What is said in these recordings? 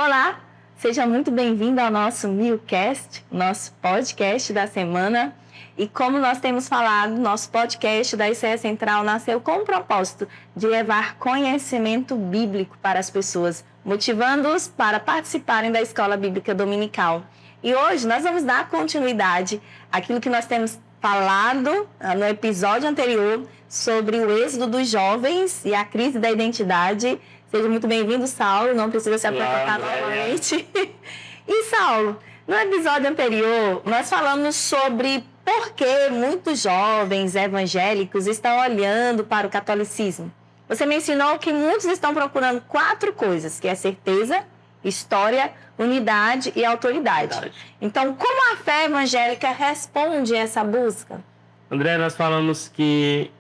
Olá, seja muito bem-vindo ao nosso Milcast, nosso podcast da semana. E como nós temos falado, nosso podcast da ICE Central nasceu com o propósito de levar conhecimento bíblico para as pessoas, motivando-os para participarem da Escola Bíblica Dominical. E hoje nós vamos dar continuidade àquilo que nós temos falado no episódio anterior sobre o êxodo dos jovens e a crise da identidade. Seja muito bem-vindo, Saulo, não precisa se apresentar novamente. E, Saulo, no episódio anterior, nós falamos sobre por que muitos jovens evangélicos estão olhando para o catolicismo. Você mencionou que muitos estão procurando 4 coisas, que é certeza, história, unidade e autoridade. Então, como a fé evangélica responde a essa busca? André, nós falamos que...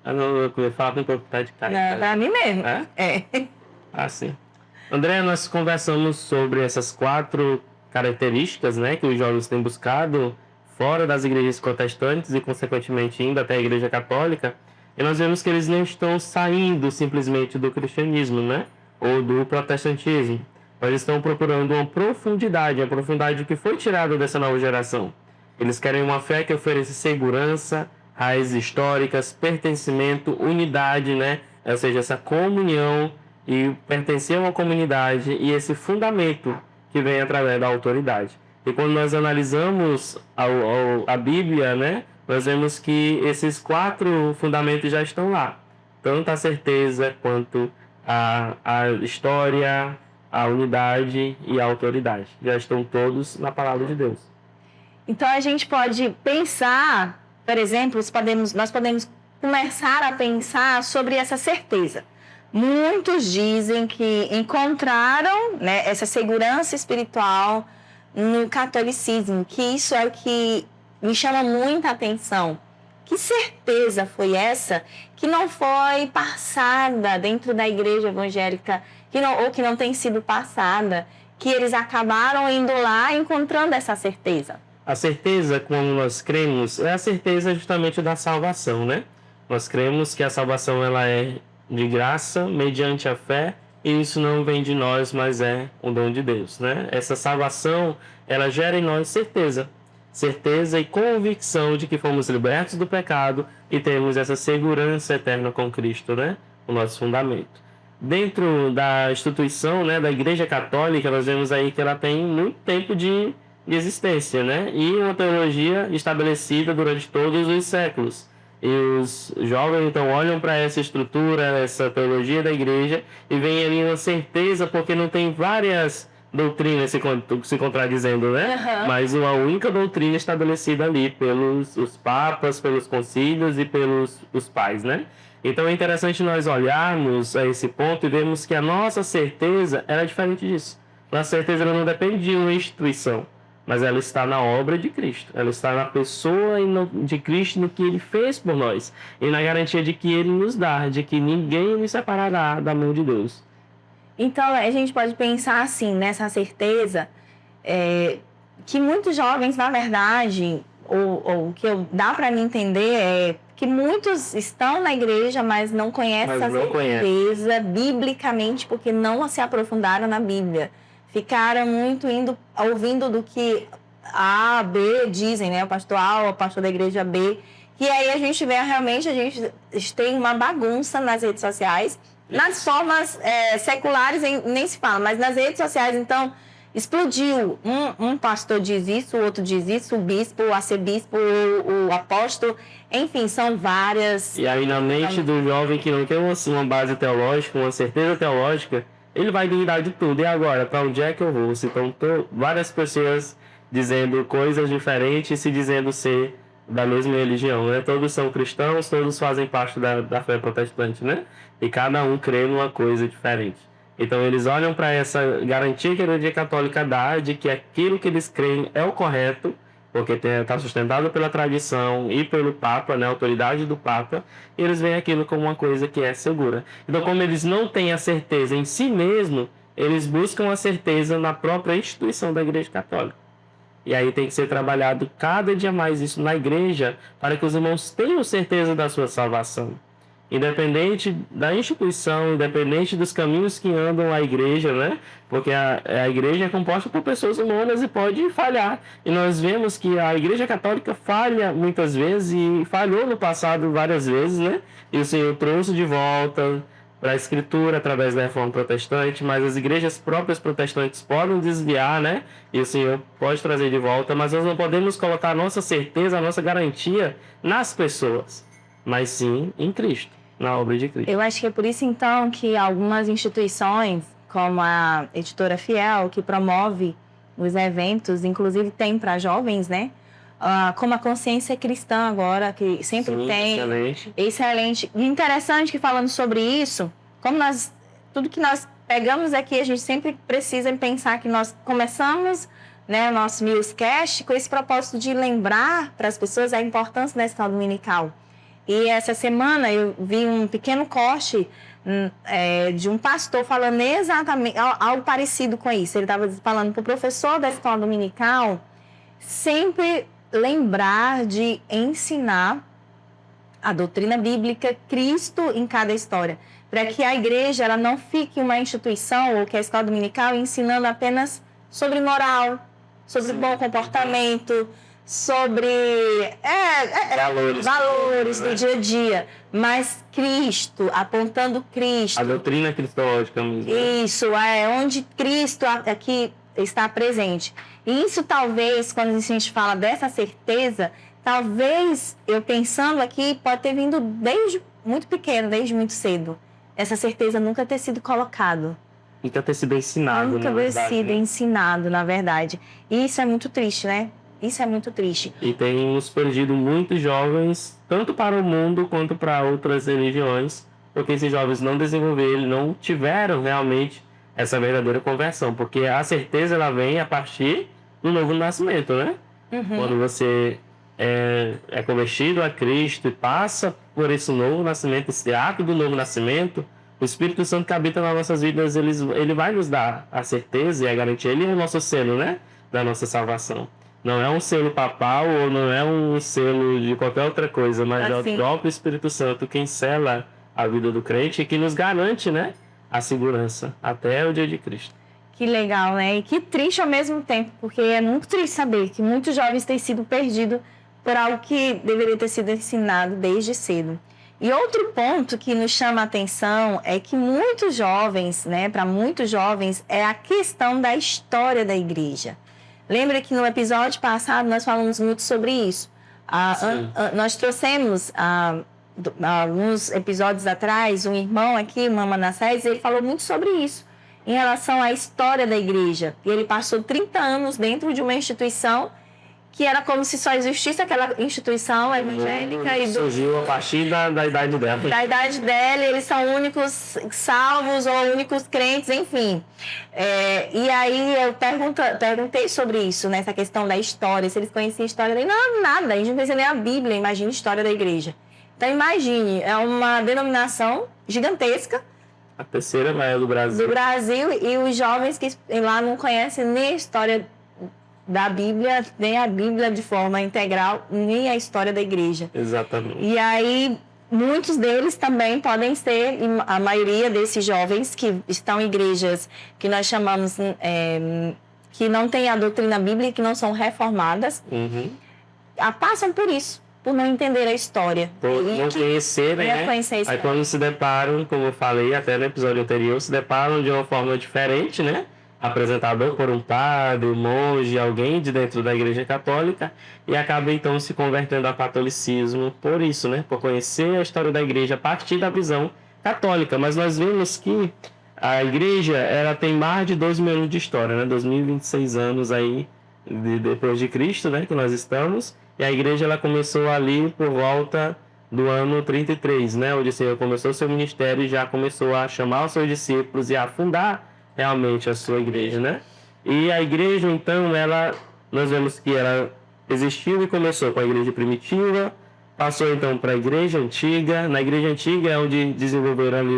Eu falo com um pouco de cara. Para mim mesmo. É? Sim. André, nós conversamos sobre essas 4 características, né, que os jovens têm buscado fora das igrejas protestantes e, consequentemente, indo até a igreja católica. E nós vemos que eles não estão saindo simplesmente do cristianismo, né, ou do protestantismo. Eles estão procurando uma profundidade, a profundidade que foi tirada dessa nova geração. Eles querem uma fé que ofereça segurança, raízes históricas, pertencimento, unidade, né? Ou seja, essa comunhão e pertencer a uma comunidade e esse fundamento que vem através da autoridade. E quando nós analisamos a Bíblia, né? Nós vemos que esses 4 fundamentos já estão lá. Tanto a certeza quanto a história, a unidade e a autoridade. Já estão todos na palavra de Deus. Então, a gente pode pensar, por exemplo, nós podemos começar a pensar sobre essa certeza. Muitos dizem que encontraram, né, essa segurança espiritual no catolicismo, que isso é o que me chama muita atenção. Que certeza foi essa que não foi passada dentro da igreja evangélica, ou que não tem sido passada, que eles acabaram indo lá encontrando essa certeza? A certeza, como nós cremos, é a certeza justamente da salvação, né? Nós cremos que a salvação ela é de graça, mediante a fé, e isso não vem de nós, mas é um dom de Deus, né? Essa salvação, ela gera em nós certeza e convicção de que fomos libertos do pecado e temos essa segurança eterna com Cristo, né? O nosso fundamento. Dentro da instituição, né, da Igreja Católica, nós vemos aí que ela tem muito tempo de existência, né? E uma teologia estabelecida durante todos os séculos. E os jovens, então, olham para essa estrutura, essa teologia da igreja e veem ali uma certeza, porque não tem várias doutrinas se contradizendo, né? Uhum. Mas uma única doutrina estabelecida ali pelos os papas, pelos concílios e pelos os pais, né? Então é interessante nós olharmos a esse ponto e vermos que a nossa certeza era diferente disso. Nossa certeza ela não depende de uma instituição, mas ela está na obra de Cristo. Ela está na pessoa de Cristo, no que Ele fez por nós. E na garantia de que Ele nos dá, de que ninguém nos separará da mão de Deus. Então, a gente pode pensar assim, nessa certeza, que muitos jovens, na verdade, ou que dá para mim entender é que muitos estão na igreja, mas não conhecem essa certeza biblicamente, porque não se aprofundaram na Bíblia. Ficaram muito ouvindo do que A, B dizem, né? O pastor A, o pastor da igreja B. E aí a gente vê realmente, a gente tem uma bagunça nas redes sociais. Nas formas seculares nem se fala, mas nas redes sociais, então, explodiu. Um pastor diz isso, o outro diz isso, o bispo, o arcebispo, o apóstolo, enfim, são várias... E aí na mente do jovem que não tem uma base teológica, uma certeza teológica, ele vai duvidar de tudo. E agora, para onde é que eu vou? Então, várias pessoas dizendo coisas diferentes e se dizendo ser da mesma religião, né? Todos são cristãos, todos fazem parte da fé protestante, né? E cada um crê numa coisa diferente. Então, eles olham para essa garantia que a Igreja Católica dá de que aquilo que eles creem é o correto, porque está sustentado pela tradição e pelo Papa, né, a autoridade do Papa, e eles veem aquilo como uma coisa que é segura. Então, como eles não têm a certeza em si mesmo, eles buscam a certeza na própria instituição da Igreja Católica. E aí tem que ser trabalhado cada dia mais isso na igreja, para que os irmãos tenham certeza da sua salvação. independente da instituição, independente dos caminhos que andam a igreja, né? Porque a igreja é composta por pessoas humanas e pode falhar. E nós vemos que a Igreja Católica falha muitas vezes e falhou no passado várias vezes, né? E o Senhor trouxe de volta para a Escritura através da Reforma Protestante, mas as igrejas próprias protestantes podem desviar, né? E o Senhor pode trazer de volta, mas nós não podemos colocar a nossa certeza, a nossa garantia nas pessoas, mas sim em Cristo, na obra de Cristo. Eu acho que é por isso, então, que algumas instituições, como a Editora Fiel, que promove os eventos, inclusive tem para jovens, né? Como a Consciência Cristã agora, que sempre Sim, tem. excelente. Excelente. E interessante que falando sobre isso, tudo que nós pegamos aqui, a gente sempre precisa pensar que nós começamos, né, o nosso newscast com esse propósito de lembrar para as pessoas a importância da escola dominical. E essa semana eu vi um pequeno corte de um pastor falando exatamente algo parecido com isso. Ele estava falando para o professor da escola dominical sempre lembrar de ensinar a doutrina bíblica, Cristo em cada história, para que a igreja ela não fique uma instituição ou que a escola dominical ensinando apenas sobre moral, sobre bom comportamento, sobre valores do dia a dia, mas Cristo, apontando Cristo. A doutrina cristológica mesmo. Isso, onde Cristo aqui está presente. E isso talvez, quando a gente fala dessa certeza, talvez, eu pensando aqui, pode ter vindo desde muito pequeno, desde muito cedo. Essa certeza nunca ter sido colocado. Nunca ter sido ensinado, Nunca ter sido ensinado, na verdade. E isso é muito triste, né? Isso é muito triste. E temos perdido muitos jovens, tanto para o mundo quanto para outras religiões, porque esses jovens não desenvolveram, não tiveram realmente essa verdadeira conversão, porque a certeza ela vem a partir do novo nascimento, né? Quando você é convertido a Cristo e passa por esse novo nascimento, esse ato do novo nascimento, o Espírito Santo que habita nas nossas vidas, ele vai nos dar a certeza e a garantia. Ele é o nosso selo, né? Da nossa salvação. Não é um selo papal ou não é um selo de qualquer outra coisa, mas é o próprio Espírito Santo quem sela a vida do crente e que nos garante, né? A segurança até o dia de Cristo. Que legal, né? E que triste ao mesmo tempo, porque é muito triste saber que muitos jovens têm sido perdidos por algo que deveria ter sido ensinado desde cedo. E outro ponto que nos chama a atenção é que muitos jovens, né, para muitos jovens, é a questão da história da igreja. Lembra que no episódio passado nós falamos muito sobre isso. Nós trouxemos, alguns episódios atrás, um irmão aqui, Mama Manassés, ele falou muito sobre isso, em relação à história da igreja. E ele passou 30 anos dentro de uma instituição que era como se só existisse aquela instituição evangélica. Surgiu a partir da idade dela. Da idade dela, eles são únicos salvos ou únicos crentes, enfim. E aí eu perguntei sobre isso, nessa questão da história, se eles conheciam a história da igreja. Não, nada, a gente não conhecia nem a Bíblia, imagina a história da igreja. Então imagine, é uma denominação gigantesca. A terceira maior do Brasil. Do Brasil, e os jovens que lá não conhecem nem a história da Bíblia, nem a Bíblia de forma integral, nem a história da igreja. Exatamente. E aí, muitos deles também podem ser, a maioria desses jovens que estão em igrejas que nós chamamos, que não têm a doutrina bíblica, que não são reformadas, passam por isso, por não entender a história. Por não conhecerem, né? Aí quando se deparam, como eu falei até no episódio anterior, se deparam de uma forma diferente, né? Apresentado por um padre, um monge, alguém de dentro da Igreja Católica, e acaba então se convertendo ao catolicismo por isso, né? Por conhecer a história da Igreja a partir da visão católica. Mas nós vemos que a Igreja ela tem mais de 2.000 anos de história, né? 2026 anos aí depois de Cristo, né? Que nós estamos, e a Igreja ela começou ali por volta do ano 33, né? Onde o Senhor começou o seu ministério e já começou a chamar os seus discípulos e a fundar realmente a sua igreja, né? E a igreja, então, nós vemos que ela existiu e começou com a igreja primitiva, passou então para a igreja antiga. Na igreja antiga é onde desenvolveram ali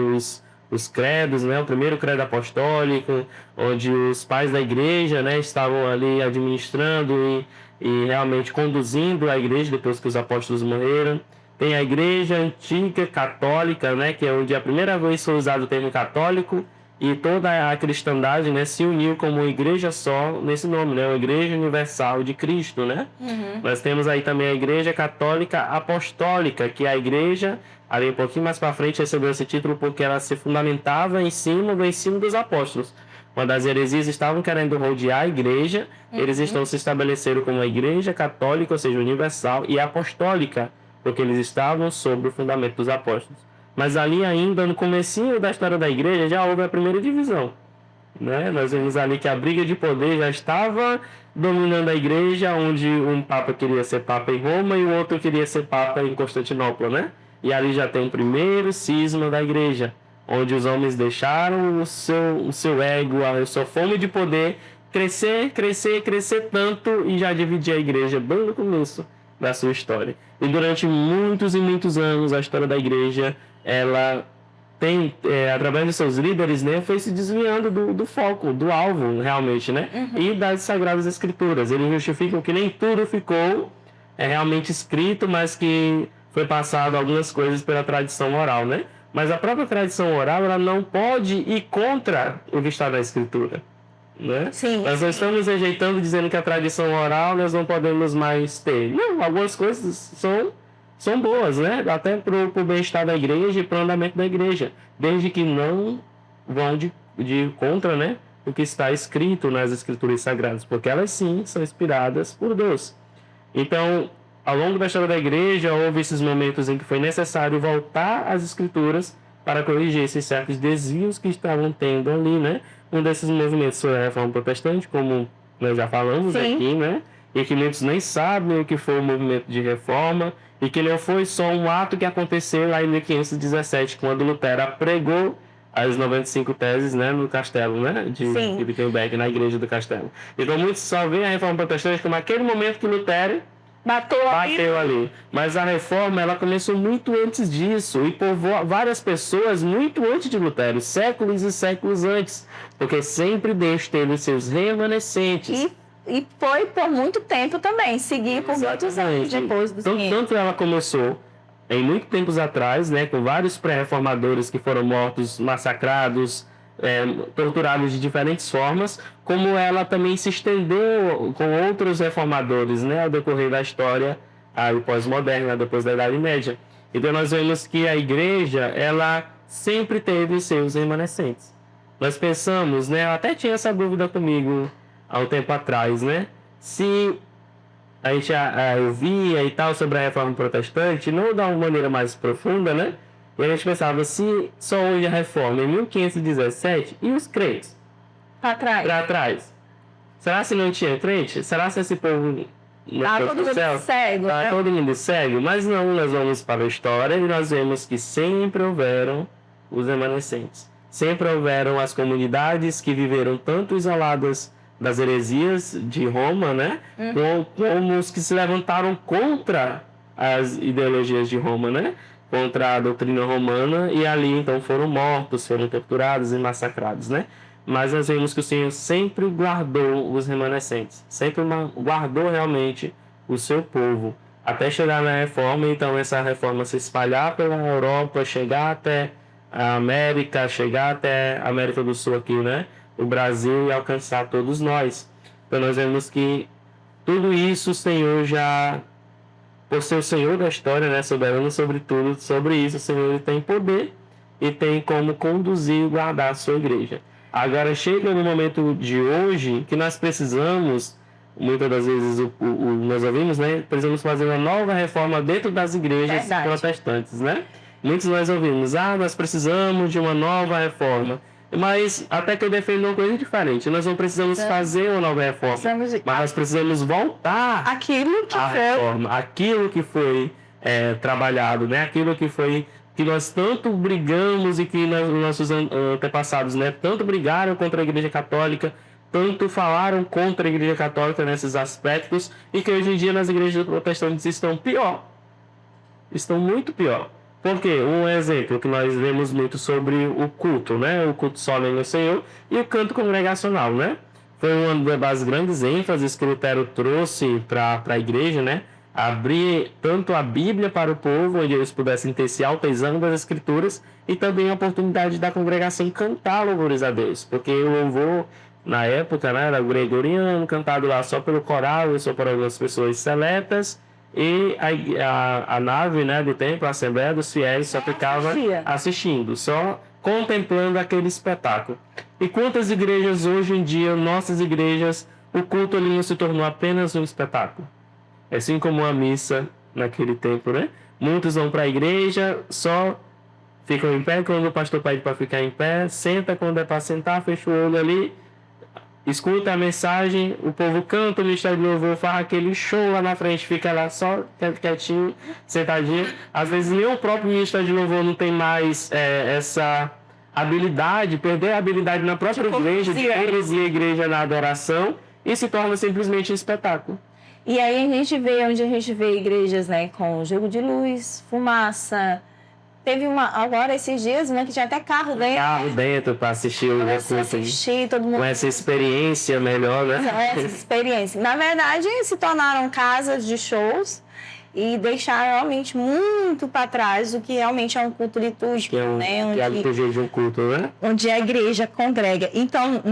os credos, né? O primeiro credo apostólico, onde os pais da igreja, né, estavam ali administrando e realmente conduzindo a igreja depois que os apóstolos morreram. Tem a igreja antiga católica, né, que é onde a primeira vez foi usado o termo católico, e toda a cristandade, né, se uniu como igreja só nesse nome, né, a Igreja Universal de Cristo, né? Nós temos aí também a Igreja Católica Apostólica, que é a igreja, ali um pouquinho mais para frente, recebeu esse título porque ela se fundamentava em cima do ensino dos apóstolos. Quando as heresias estavam querendo rodear a igreja, eles estão se estabeleceram como a Igreja Católica, ou seja, universal, e apostólica, porque eles estavam sobre o fundamento dos apóstolos. Mas ali ainda, no comecinho da história da igreja, já houve a primeira divisão, né? Nós vemos ali que a briga de poder já estava dominando a igreja, onde um papa queria ser papa em Roma e o outro queria ser papa em Constantinopla, né? E ali já tem o primeiro cisma da igreja, onde os homens deixaram o seu ego, a sua fome de poder crescer tanto e já dividir a igreja bem no começo da sua história. E durante muitos e muitos anos, a história da igreja, ela tem, através de seus líderes, né, foi se desviando do foco, do alvo, realmente, né? E das Sagradas Escrituras. Eles justificam que nem tudo ficou realmente escrito, mas que foi passado algumas coisas pela tradição oral, né? Mas a própria tradição oral, ela não pode ir contra o que está na Escritura, né? Sim. Nós não estamos rejeitando, dizendo que a tradição oral nós não podemos mais ter. Não, algumas coisas são boas, né? Até para o bem-estar da igreja e para o andamento da igreja, desde que não vão de contra, né, o que está escrito nas Escrituras Sagradas, porque elas sim são inspiradas por Deus. Então, ao longo da história da igreja, houve esses momentos em que foi necessário voltar às Escrituras para corrigir esses certos desvios que estavam tendo ali, né? Um desses movimentos foi a Reforma Protestante, como nós já falamos aqui, né? E que muitos nem sabem o que foi o movimento de reforma, e que não foi só um ato que aconteceu lá em 1517, quando Lutero pregou as 95 teses, né, no castelo, né, de Wittenberg, na igreja do castelo. Então muitos só veem a Reforma Protestante como aquele momento que Lutero bateu ali. Mas a reforma, ela começou muito antes disso, e por várias pessoas muito antes de Lutero, séculos e séculos antes, porque sempre Deus teve os seus remanescentes. E foi por muito tempo também, seguir por muitos anos depois dos 500. Tanto ela começou em muito tempos atrás, né, com vários pré-reformadores que foram mortos, massacrados, torturados de diferentes formas, como ela também se estendeu com outros reformadores, né, ao decorrer da história pós-moderna, depois da Idade Média. Então nós vemos que a igreja, ela sempre teve seus remanescentes. Nós pensamos, né, eu até tinha essa dúvida comigo há um tempo atrás, né? Se a gente ouvia e tal sobre a Reforma Protestante, não de uma maneira mais profunda, né? E a gente pensava, se só houve a Reforma em 1517, e os crentes? Para trás. Será que não tinha crente? Será que esse povo não foi pro céu? Cego, tá todo mundo cego? Mas não, nós vamos para a história e nós vemos que sempre houveram os remanescentes. Sempre houveram as comunidades que viveram tanto isoladas das heresias de Roma, né? Como os que se levantaram contra as ideologias de Roma, né? Contra a doutrina romana, e ali então foram mortos, foram torturados e massacrados, né? Mas nós vemos que o Senhor sempre guardou os remanescentes, sempre guardou realmente o seu povo, até chegar na reforma. Então essa reforma se espalhar pela Europa, chegar até a América, chegar até a América do Sul aqui, né? O Brasil, e alcançar todos nós. Então nós vemos que tudo isso o Senhor já, por ser o Senhor da história, né, soberano sobre tudo, sobre isso o Senhor tem poder e tem como conduzir e guardar a sua igreja. Agora chega no momento de hoje que nós precisamos, muitas das vezes nós ouvimos, né, precisamos fazer uma nova reforma dentro das igrejas protestantes, né? Muitos nós ouvimos, nós precisamos de uma nova reforma. Mas até que eu defendo uma coisa diferente. Nós não precisamos fazer uma nova reforma, mas nós precisamos voltar aquilo que foi trabalhado, né? Aquilo que nós tanto brigamos e que nossos antepassados, né, tanto brigaram contra a Igreja Católica, tanto falaram contra a Igreja Católica nesses aspectos, e que hoje em dia nas igrejas protestantes estão pior. Estão muito pior. Porque um exemplo que nós vemos muito sobre o culto, né? O culto solene ao Senhor e o canto congregacional, né? Foi uma das grandes ênfases que Lutero trouxe para a igreja, né? abrir tanto a Bíblia para o povo, onde eles pudessem ter esse autoexame das Escrituras, e também a oportunidade da congregação cantar louvores a Deus, porque o louvor, na época, né, era gregoriano, cantado lá só pelo coral e só por algumas pessoas seletas, e a nave, né, do templo, a Assembleia dos Fiéis, só ficava assistindo, só contemplando aquele espetáculo. E quantas igrejas hoje em dia, nossas igrejas, o culto ali se tornou apenas um espetáculo? Assim como a missa naquele tempo, né? Muitos vão para a igreja, só ficam em pé quando o pastor pede para ficar em pé, senta quando é para sentar, fecha o olho ali, escuta a mensagem, o povo canta, o ministério de louvor faz aquele show lá na frente, fica lá só quietinho, sentadinho. Às vezes nem o próprio ministério de louvor não tem mais essa habilidade, perder a habilidade na própria igreja, de conduzir a igreja na adoração, e se torna simplesmente um espetáculo. E aí onde a gente vê igrejas, né, com jogo de luz, fumaça. Teve agora esses dias, né, que tinha até carro dentro. Carro dentro para assistir o assistir, todo mundo. Com essa experiência melhor, né? Essa experiência. Na verdade, se tornaram casas de shows e deixaram realmente muito para trás o que realmente é um culto litúrgico, né? Que é a liturgia de um culto, né? Onde a igreja congrega. Então,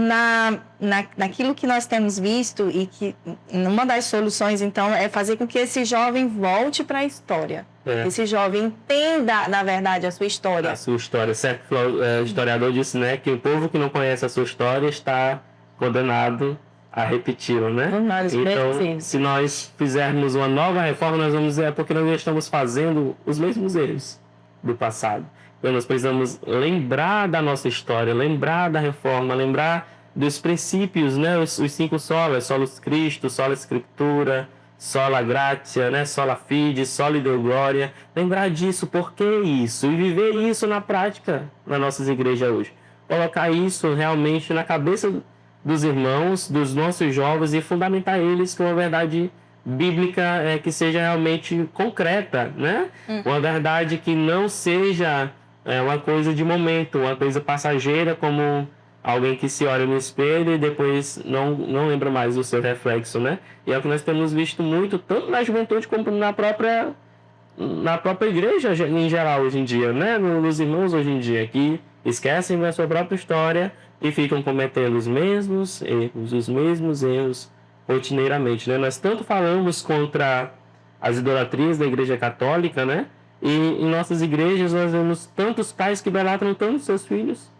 naquilo que nós temos visto, e que uma das soluções, então, é fazer com que esse jovem volte para a história. Esse jovem entenda, na verdade, a sua história. A sua história. Certo, o historiador disse, né, que o povo que não conhece a sua história está condenado a repeti-la, né? Então, se nós fizermos uma nova reforma, nós vamos dizer, é porque nós estamos fazendo os mesmos erros do passado. Então, nós precisamos lembrar da nossa história, lembrar da reforma, lembrar dos princípios, né? Os 5 solas, solus Christo, sola Escritura, sola gratia, né? Sola fide, sola Deo gloria. Lembrar disso, por que isso? E viver isso na prática nas nossas igrejas hoje. Colocar isso realmente na cabeça dos irmãos, dos nossos jovens, e fundamentar eles com uma verdade bíblica que seja realmente concreta, né? Uma verdade que não seja uma coisa de momento, uma coisa passageira, como alguém que se olha no espelho e depois não lembra mais do seu reflexo, né? E é o que nós temos visto muito, tanto na juventude como na própria igreja em geral hoje em dia, né? Nos irmãos hoje em dia, que esquecem da sua própria história e ficam cometendo os mesmos erros rotineiramente, né? Nós tanto falamos contra as idolatrias da Igreja Católica, né? E em nossas igrejas nós vemos tantos pais que idolatram tanto seus filhos,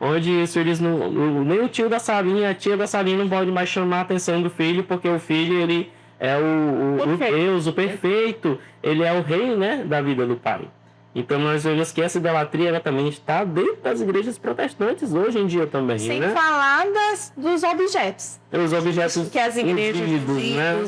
onde os filhos nem o tio da salinha, a tia da salinha não pode mais chamar a atenção do filho, porque o filho, ele é o Deus, o perfeito, ele é o rei, né, da vida do pai. Então nós vemos que essa idolatria, ela também está dentro das igrejas protestantes hoje em dia também. Sem né? falar dos objetos. Os objetos que as igrejas ungidos,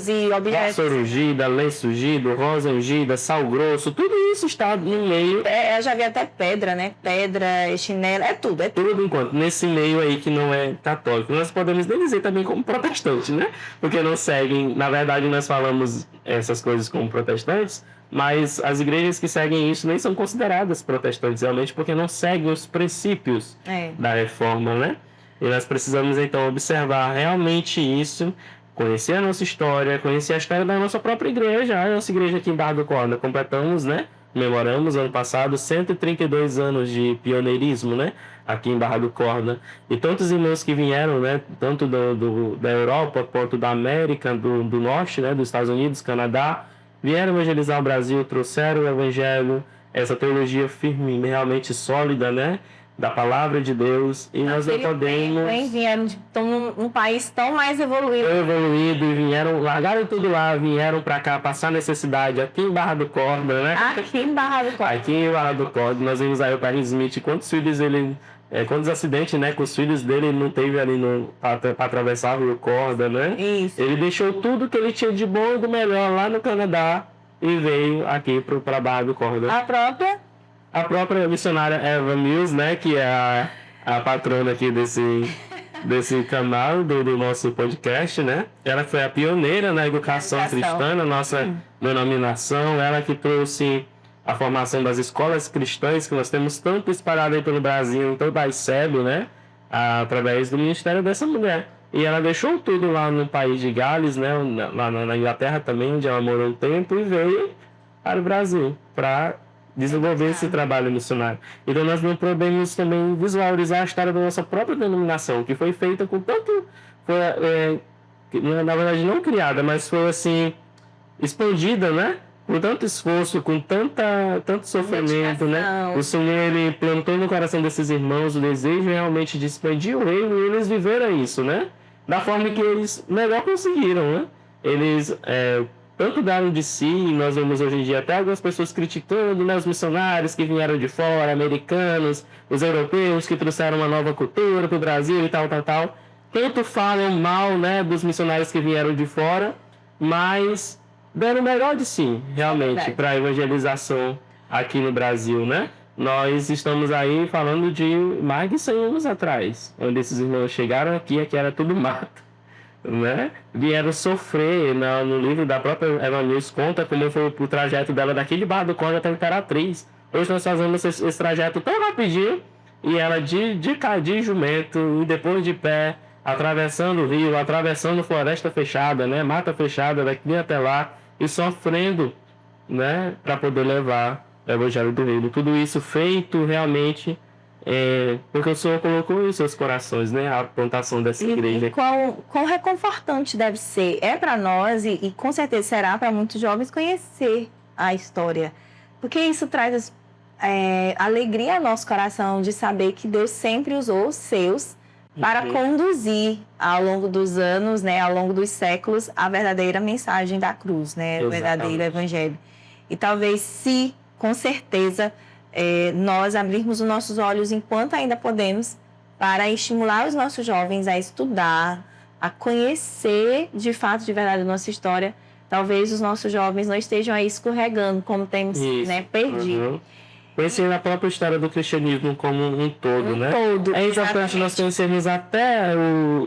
né? E objetos. Vassoura ungida, lenço ungido, rosa ungida, sal grosso, tudo isso está no meio. Eu já vi até pedra, né? Pedra, chinelo, é tudo. Tudo enquanto nesse meio aí que não é católico. Nós podemos dizer também como protestantes, né? Porque não seguem, na verdade nós falamos essas coisas como protestantes, mas as igrejas que seguem isso nem são consideradas protestantes realmente, porque não seguem os princípios da reforma, né? E nós precisamos então observar realmente isso, conhecer a nossa história, conhecer a história da nossa própria igreja. A nossa igreja aqui em Barra do Corda, completamos, né? Comemoramos ano passado 132 anos de pioneirismo, né? Aqui em Barra do Corda. E tantos irmãos que vieram, né? Tanto da Europa quanto da América do Norte, né? Dos Estados Unidos, Canadá, vieram evangelizar o Brasil, trouxeram o evangelho, essa teologia firme, realmente sólida, né? Da palavra de Deus, e nós não podemos... Vieram num país tão mais evoluído. E vieram, largaram tudo lá, vieram para cá passar necessidade aqui em Barra do Corda, né? Aqui em Barra do Corda. Aqui em Barra do Corda, nós vimos aí o Perry Smith, quantos acidentes, né, com os filhos dele ele não teve ali para atravessar o Rio Corda, né? Isso. Ele deixou tudo que ele tinha de bom e do melhor lá no Canadá e veio aqui para Barra do Corda. A própria missionária Eva Mills, né, que é a patrona aqui desse canal, do nosso podcast, né? Ela foi a pioneira na educação cristã, na nossa denominação, ela que trouxe a formação das escolas cristãs, que nós temos tanto espalhado aí pelo Brasil, em toda a ICEB, né? Através do ministério dessa mulher. E ela deixou tudo lá no país de Gales, né? Lá na Inglaterra também, onde ela morou um tempo, e veio para o Brasil para desenvolver esse trabalho missionário. Então nós não podemos também visualizar a história da nossa própria denominação, que foi feita com tanto... na verdade não criada, mas foi assim expandida, né? Com tanto esforço, com tanto sofrimento, né? O Senhor, ele plantou no coração desses irmãos o desejo realmente de expandir o reino, e eles viveram isso, né? Da forma que eles melhor conseguiram, né? Eles tanto deram de si, e nós vemos hoje em dia até algumas pessoas criticando, né, os missionários que vieram de fora, americanos, os europeus que trouxeram uma nova cultura para o Brasil e tal. Tanto falam mal, né, dos missionários que vieram de fora, mas deram o melhor de si, realmente, para a evangelização aqui no Brasil, né? Nós estamos aí falando de mais de 100 anos atrás, onde esses irmãos chegaram aqui era tudo mato, né? Vieram sofrer. No livro da própria Evanilson conta como foi o trajeto dela daqui de Barra do Corte até Imperatriz. Hoje nós fazemos esse trajeto tão rapidinho, e ela de jumento, e depois de pé, atravessando o rio, atravessando floresta fechada, né? Mata fechada daqui até lá, e sofrendo, né? Para poder levar o Evangelho do Reino. Tudo isso feito realmente porque o Senhor colocou em seus corações, né? A plantação dessa igreja. E quão reconfortante deve ser. É para nós, e com certeza será para muitos jovens, conhecer a história. Porque isso traz alegria ao nosso coração de saber que Deus sempre usou os seus para conduzir ao longo dos anos, né, ao longo dos séculos, a verdadeira mensagem da cruz, né, o verdadeiro evangelho. E talvez, se, com certeza, nós abrirmos os nossos olhos enquanto ainda podemos, para estimular os nossos jovens a estudar, a conhecer de fato, de verdade, a nossa história, talvez os nossos jovens não estejam aí escorregando, como temos, né, perdido. Conhecer a própria história do cristianismo como um todo, né? É importante nós conhecermos até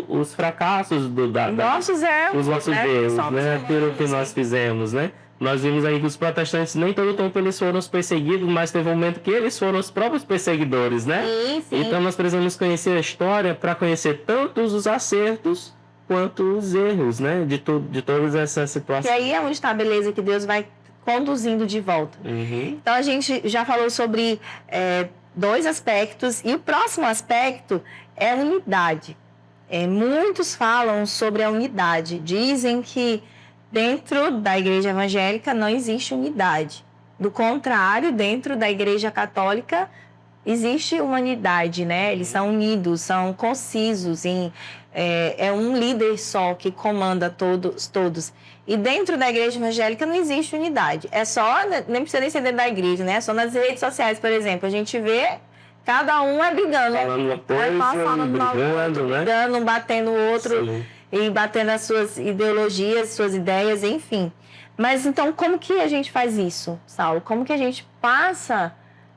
os fracassos os nossos erros, né? Aquilo que nós fizemos, né? Nós vimos aí que os protestantes, nem todo tempo eles foram os perseguidos, mas teve um momento que eles foram os próprios perseguidores, né? Sim. Então nós precisamos conhecer a história para conhecer tanto os acertos quanto os erros, né? De todas essas situações. E aí é onde está a beleza que Deus vai conduzindo de volta. Então a gente já falou sobre 2 aspectos, e o próximo aspecto é a unidade. Muitos falam sobre a unidade, dizem que dentro da igreja evangélica não existe unidade. Do contrário, dentro da igreja católica existe uma unidade, né? Eles são unidos, são concisos, é um líder só que comanda todos. E dentro da igreja evangélica não existe unidade. É só, nem precisa nem ser dentro da igreja, né? É só nas redes sociais, por exemplo. A gente vê cada um brigando. Falando uma coisa, brigando, um batendo o outro. Sim. E batendo as suas ideologias, suas ideias, enfim. Mas então, como que a gente faz isso, Saulo? Como que a gente passa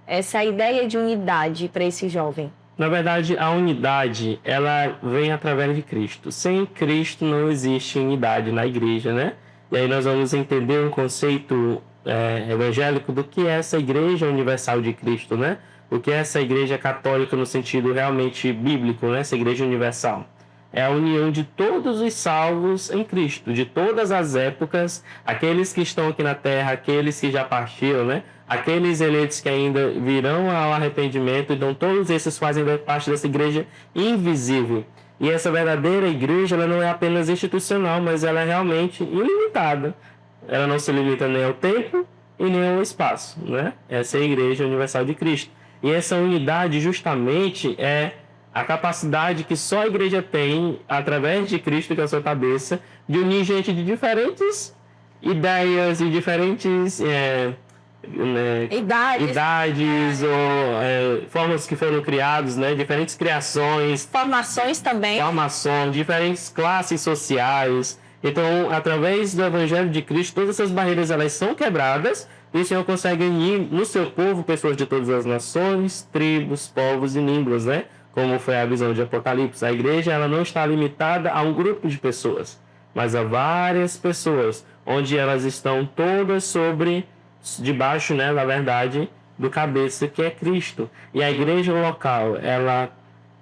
essa ideia de unidade para esse jovem? Na verdade, a unidade, ela vem através de Cristo. Sem Cristo não existe unidade na igreja, né? E aí nós vamos entender um conceito evangélico do que é essa igreja universal de Cristo, né? O que é essa igreja católica no sentido realmente bíblico, né? Essa igreja universal. É a união de todos os salvos em Cristo, de todas as épocas, aqueles que estão aqui na terra, aqueles que já partiram, né? Aqueles eleitos que ainda virão ao arrependimento, então todos esses fazem parte dessa igreja invisível. E essa verdadeira igreja, ela não é apenas institucional, mas ela é realmente ilimitada. Ela não se limita nem ao tempo e nem ao espaço, né? Essa é a igreja universal de Cristo. E essa unidade justamente é a capacidade que só a igreja tem, através de Cristo, que é a sua cabeça, de unir gente de diferentes ideias e diferentes idades ou formas que foram criadas, né? Diferentes criações. Formações também. Diferentes classes sociais. Então, através do Evangelho de Cristo, todas essas barreiras elas são quebradas, e o Senhor consegue unir no seu povo pessoas de todas as nações, tribos, povos e línguas, né? Como foi a visão de Apocalipse. A igreja ela não está limitada a um grupo de pessoas, mas a várias pessoas, onde elas estão todas debaixo, né, na verdade, do cabeça que é Cristo. E a igreja local, ela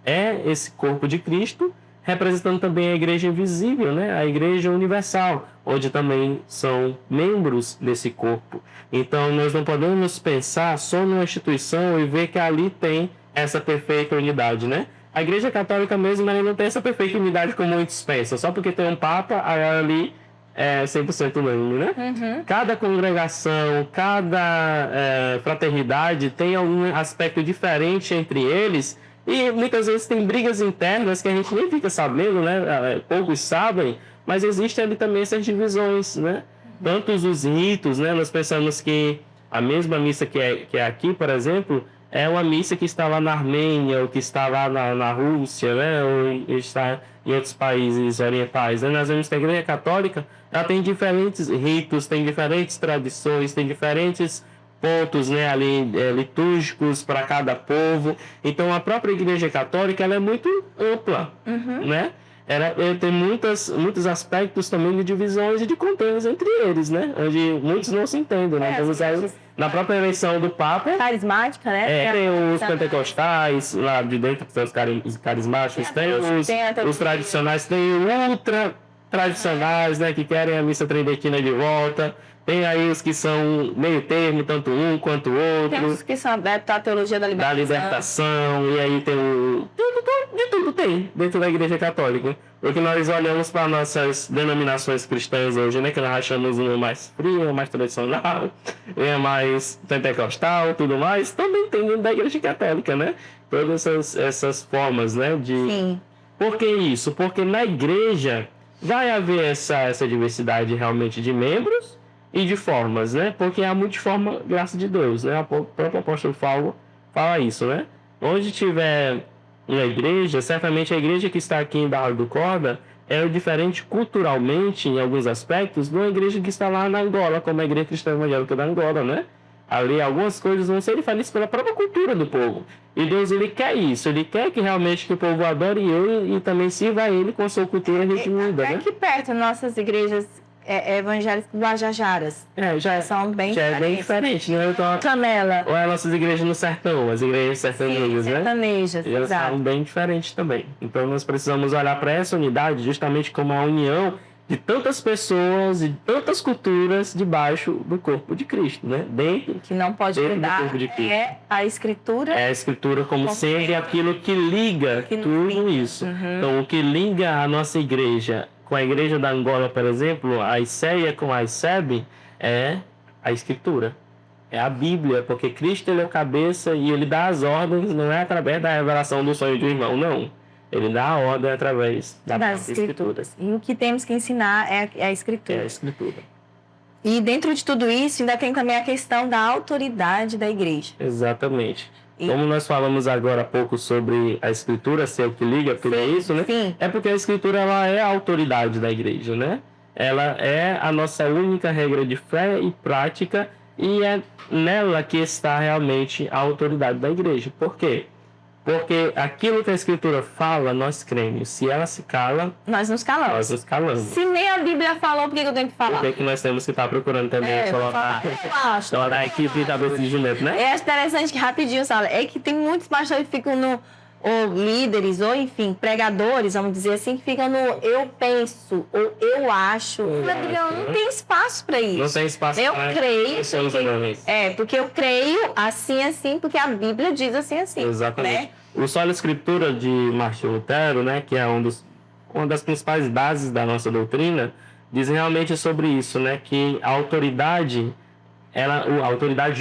é esse corpo de Cristo, representando também a igreja invisível, né? A igreja universal, onde também são membros desse corpo. Então, nós não podemos pensar só numa instituição e ver que ali tem essa perfeita unidade, né? A igreja católica mesmo, ela não tem essa perfeita unidade como muitos pensam. Só porque tem um papa, ali é 100% unânime, né? Uhum. Cada congregação, cada fraternidade tem algum aspecto diferente entre eles e muitas vezes tem brigas internas que a gente nem fica sabendo, né? Poucos sabem, mas existem ali também essas divisões, né? Tantos os ritos, né? Nós pensamos que a mesma missa que é aqui, por exemplo, é uma missa que está lá na Armênia, ou que está lá na Rússia, né? Ou está em outros países orientais, né? Nós vemos que a Igreja Católica ela tem diferentes ritos, tem diferentes tradições, tem diferentes pontos, né, ali, litúrgicos para cada povo. Então, a própria Igreja Católica ela é muito ampla, né? Ela tem muitos aspectos também de divisões e de contendas entre eles, né? Onde muitos não se entendem, né? Temos aí, na própria eleição do Papa... Carismática, né? Tem os pentecostais, lá de dentro, que são os carismáticos, tem os tradicionais, tem ultra tradicionais, né? Que querem a missa tridentina de volta. Tem aí os que são meio termo, tanto um quanto o outro. Tem os que são adeptos à teologia da libertação. E aí tem de tudo tem dentro da Igreja Católica. Porque nós olhamos para nossas denominações cristãs hoje, né? Que nós achamos uma mais fria, mais tradicional, mais pentecostal, tudo mais. Também tem dentro da Igreja Católica, né? Todas essas formas, né? Sim. Por que isso? Porque na Igreja vai haver essa diversidade realmente de membros e de formas, né? Porque é a multiforma graça de Deus, né? O próprio apóstolo Paulo fala isso, né? Onde tiver uma igreja, certamente a igreja que está aqui em Barra do Corda é diferente culturalmente, em alguns aspectos, de uma igreja que está lá na Angola, como a Igreja Cristã Evangélica da Angola, né? Ali algumas coisas vão ser diferentes pela própria cultura do povo. E Deus, ele quer isso. Ele quer que realmente que o povo adore ele e também sirva a ele com a sua cultura redimida, né? Aqui perto, nossas igrejas evangélicas guajajaras. São bem diferentes. É bem diferente, né? Então, Canela. Ou é nossas igrejas no sertão, as igrejas sertanejas, né? Sertanejas, e elas são bem diferentes também. Então, nós precisamos olhar para essa unidade justamente como a união de tantas pessoas e de tantas culturas debaixo do corpo de Cristo, né? Que não pode mudar é a Escritura. É a Escritura como sendo aquilo que liga tudo isso. Então, o que liga a nossa igreja com a igreja da Angola, por exemplo, a ICEA com a ICEB, é a Escritura. É a Bíblia, porque Cristo ele é o cabeça e ele dá as ordens, não é através da revelação do sonho do irmão, não. Ele dá a ordem através das Escrituras. E o que temos que ensinar é a Escritura. É a Escritura. E dentro de tudo isso, ainda tem também a questão da autoridade da igreja. Exatamente. Como nós falamos agora há pouco sobre a Escritura ser o que liga tudo isso, né? Sim. É porque a Escritura ela é a autoridade da igreja, né? Ela é a nossa única regra de fé e prática e é nela que está realmente a autoridade da igreja. Por quê? Porque aquilo que a Escritura fala, nós cremos. Se ela se cala, nós nos calamos. Nós nos calamos. Se nem a Bíblia falou, por que eu tenho que falar? Por que é que nós temos que estar procurando também colocar a equipe da cabeça de jumento, né? É interessante que rapidinho, Sala, é que tem muitos pastores que ficam ou líderes, ou enfim, pregadores, vamos dizer assim, que ficam no eu penso, ou eu acho. Não tem espaço para isso. Não tem espaço eu para creio. Porque, porque eu creio assim, porque a Bíblia diz assim. Exatamente. Né? O Sola Escritura de Martinho Lutero, né, que é uma das principais bases da nossa doutrina, diz realmente sobre isso, né, que a autoridade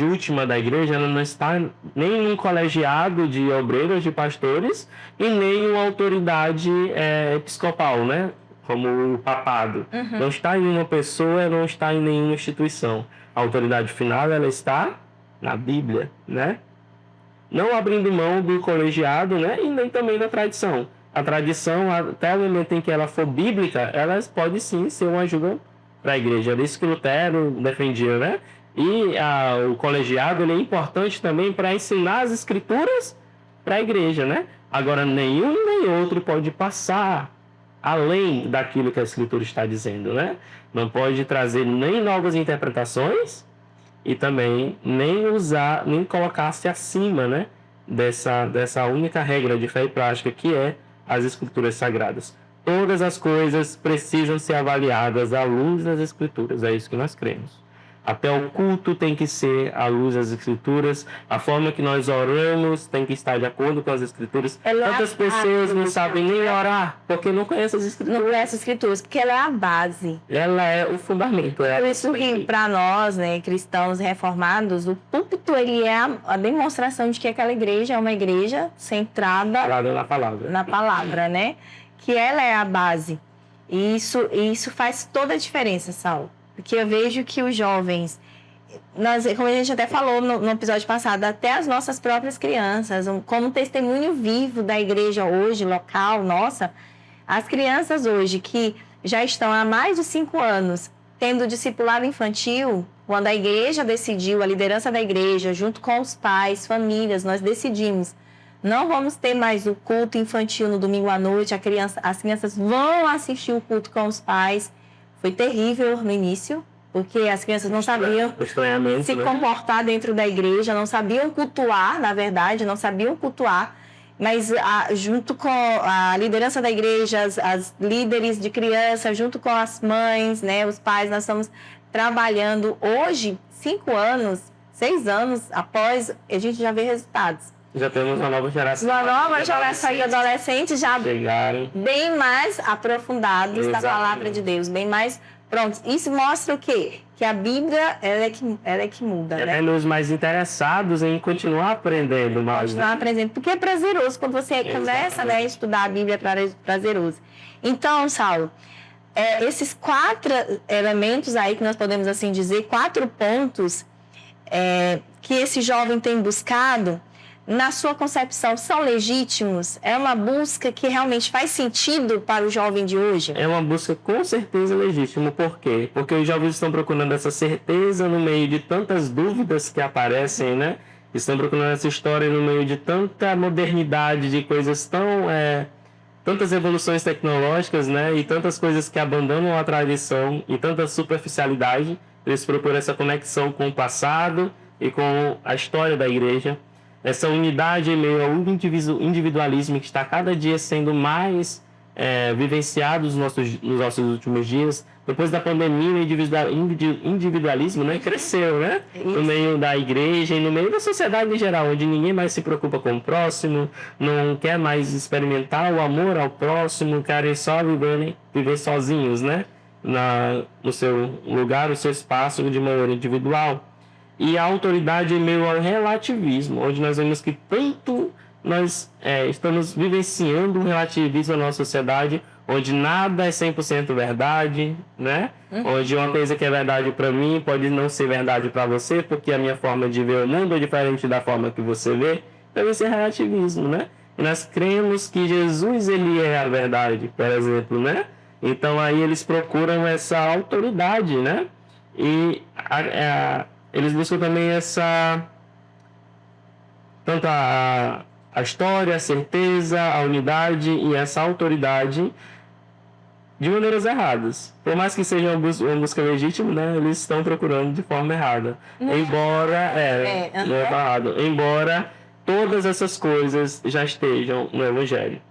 última da igreja ela não está nem em um colegiado de obreiros, de pastores, e nem uma autoridade episcopal, né? Como o papado. Não está em uma pessoa, não está em nenhuma instituição. A autoridade final ela está na Bíblia, né? Não abrindo mão do colegiado, né? E nem também da tradição. A tradição, até o momento em que ela for bíblica, ela pode sim ser uma ajuda para a igreja. Era isso que Lutero defendia, né? E o colegiado ele é importante também para ensinar as escrituras para a igreja, né? Agora, nenhum nem outro pode passar além daquilo que a escritura está dizendo, né? Não pode trazer nem novas interpretações e também nem colocar-se acima, né? Dessa única regra de fé e prática que é as Escrituras Sagradas. Todas as coisas precisam ser avaliadas à luz das Escrituras, é isso que nós cremos. Até o culto tem que ser à luz das Escrituras, a forma que nós oramos tem que estar de acordo com as Escrituras. Tantas pessoas não sabem nem orar porque não conhecem as Escrituras. Não conhecem as Escrituras, porque ela é a base. Ela é o fundamento. Por isso que, para nós, né, cristãos reformados, o púlpito ele é a demonstração de que aquela igreja é uma igreja centrada na palavra, né? Que ela é a base. E isso faz toda a diferença, Saulo. Porque eu vejo que os jovens, como a gente até falou no episódio passado, até as nossas próprias crianças, como testemunho vivo da igreja hoje, local, nossa, as crianças hoje que já estão há mais de 5 anos tendo discipulado infantil, quando a igreja decidiu, a liderança da igreja, junto com os pais, famílias, nós decidimos, não vamos ter mais o culto infantil no domingo à noite, as crianças vão assistir o culto com os pais. Foi terrível no início, porque as crianças não sabiam se comportar dentro da igreja, não sabiam cultuar, na verdade, não sabiam cultuar. Mas junto com a liderança da igreja, as líderes de criança, junto com as mães, né, os pais, nós estamos trabalhando. Hoje, 5 anos, 6 anos após, a gente já vê resultados. Já temos uma nova geração. Uma nova geração de adolescentes já bem mais aprofundados da palavra de Deus, bem mais prontos. Isso mostra o quê? Que a Bíblia, ela é que muda, né? É nos mais interessados em continuar aprendendo mais. Continuar aprendendo, porque é prazeroso. Quando você começa, né, a estudar a Bíblia, é prazeroso. Então, Saulo, esses 4 elementos aí que nós podemos assim dizer, 4 pontos que esse jovem tem buscado, na sua concepção, são legítimos? É uma busca que realmente faz sentido para o jovem de hoje? É uma busca com certeza legítima. Por quê? Porque os jovens estão procurando essa certeza no meio de tantas dúvidas que aparecem, né? Estão procurando essa história no meio de tanta modernidade, de coisas tantas evoluções tecnológicas, né? E tantas coisas que abandonam a tradição e tanta superficialidade. Eles procuram essa conexão com o passado e com a história da igreja. Essa unidade em meio ao individualismo que está cada dia sendo mais vivenciado nos nossos últimos dias. Depois da pandemia, o individualismo, né, cresceu, né? No meio da igreja e no meio da sociedade em geral, onde ninguém mais se preocupa com o próximo, não quer mais experimentar o amor ao próximo, querem só viver sozinhos, né? No seu lugar, no seu espaço de maneira individual. E a autoridade em meio ao relativismo, onde nós vemos que tanto nós estamos vivenciando um relativismo na nossa sociedade, onde nada é 100% verdade, né? Onde uma coisa que é verdade para mim pode não ser verdade para você, porque a minha forma de ver o mundo é diferente da forma que você vê. Então, esse é relativismo, né? E nós cremos que Jesus, ele é a verdade, por exemplo, né? Então, aí eles procuram essa autoridade, né? E eles buscam também tanto a história, a certeza, a unidade e essa autoridade de maneiras erradas. Por mais que seja uma busca legítima, né, eles estão procurando de forma errada. Embora todas essas coisas já estejam no Evangelho.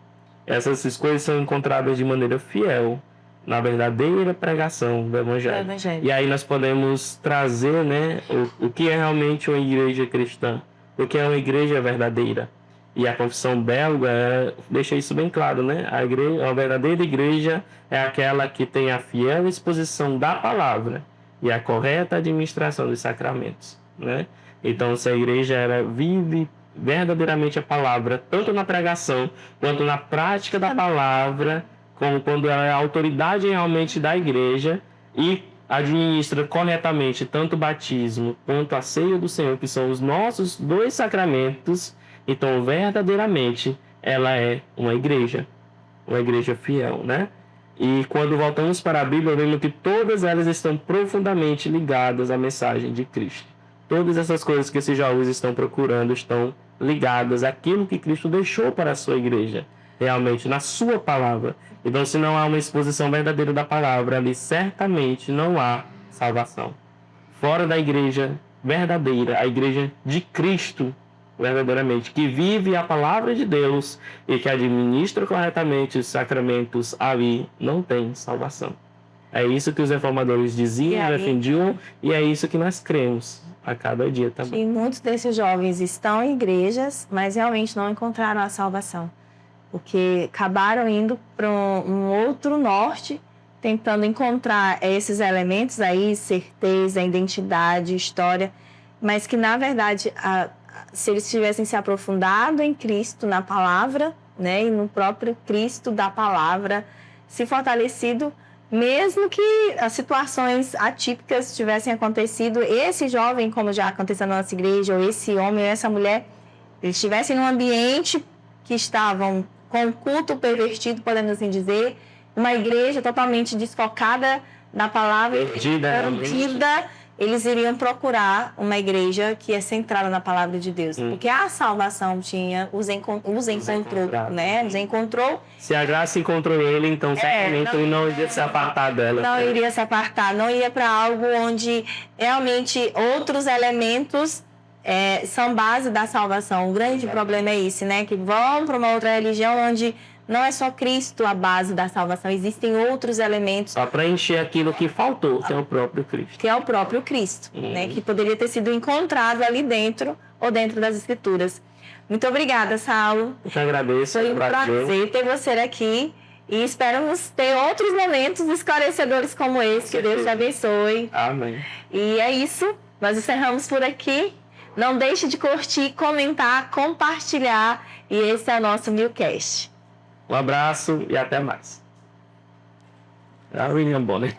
Essas coisas são encontradas de maneira fiel na verdadeira pregação do Evangelho. E aí nós podemos trazer, né, o que é realmente uma igreja cristã, o que é uma igreja verdadeira. E a confissão belga deixa isso bem claro, né? A verdadeira igreja é aquela que tem a fiel exposição da palavra e a correta administração dos sacramentos, né? Então, se a igreja vive verdadeiramente a palavra, tanto na pregação quanto na prática da palavra, como quando ela é a autoridade realmente da igreja e administra corretamente tanto o batismo quanto a ceia do Senhor, que são os nossos 2 sacramentos, então verdadeiramente ela é uma igreja fiel, né? E quando voltamos para a Bíblia, vemos que todas elas estão profundamente ligadas à mensagem de Cristo. Todas essas coisas que esses jovens estão procurando estão ligadas àquilo que Cristo deixou para a sua igreja, realmente na sua palavra. Então, se não há uma exposição verdadeira da palavra, ali certamente não há salvação. Fora da igreja verdadeira, a igreja de Cristo, verdadeiramente, que vive a palavra de Deus e que administra corretamente os sacramentos ali, não tem salvação. É isso que os reformadores diziam, defendiam, e é isso que nós cremos a cada dia também. E muitos desses jovens estão em igrejas, mas realmente não encontraram a salvação, porque acabaram indo para um outro norte, tentando encontrar esses elementos aí, certeza, identidade, história, mas que, na verdade, se eles tivessem se aprofundado em Cristo, na palavra, né, e no próprio Cristo da palavra, se fortalecido, mesmo que as situações atípicas tivessem acontecido, esse jovem, como já aconteceu na nossa igreja, ou esse homem ou essa mulher, eles estivessem num ambiente que estavam com um culto pervertido, podemos assim dizer, uma igreja totalmente desfocada na palavra, perdida, eles iriam procurar uma igreja que é centrada na palavra de Deus. Porque a salvação os encontrou, né? Os encontrou. Se a graça encontrou ele, então certamente ele não iria se apartar dela. Não iria se apartar, não ia para algo onde realmente outros elementos são base da salvação. O grande problema é esse, né? Que vão para uma outra religião onde não é só Cristo a base da salvação, existem outros elementos. Para preencher aquilo que faltou, que é o próprio Cristo. Que é o próprio Cristo, né? Que poderia ter sido encontrado ali dentro ou dentro das Escrituras. Muito obrigada, Saulo. Eu te agradeço. Foi um prazer ter você aqui e esperamos ter outros momentos esclarecedores como esse. Que Deus te abençoe. Amém. E é isso, nós encerramos por aqui. Não deixe de curtir, comentar, compartilhar. E esse é o nosso Milcast. Um abraço e até mais. William Bonner.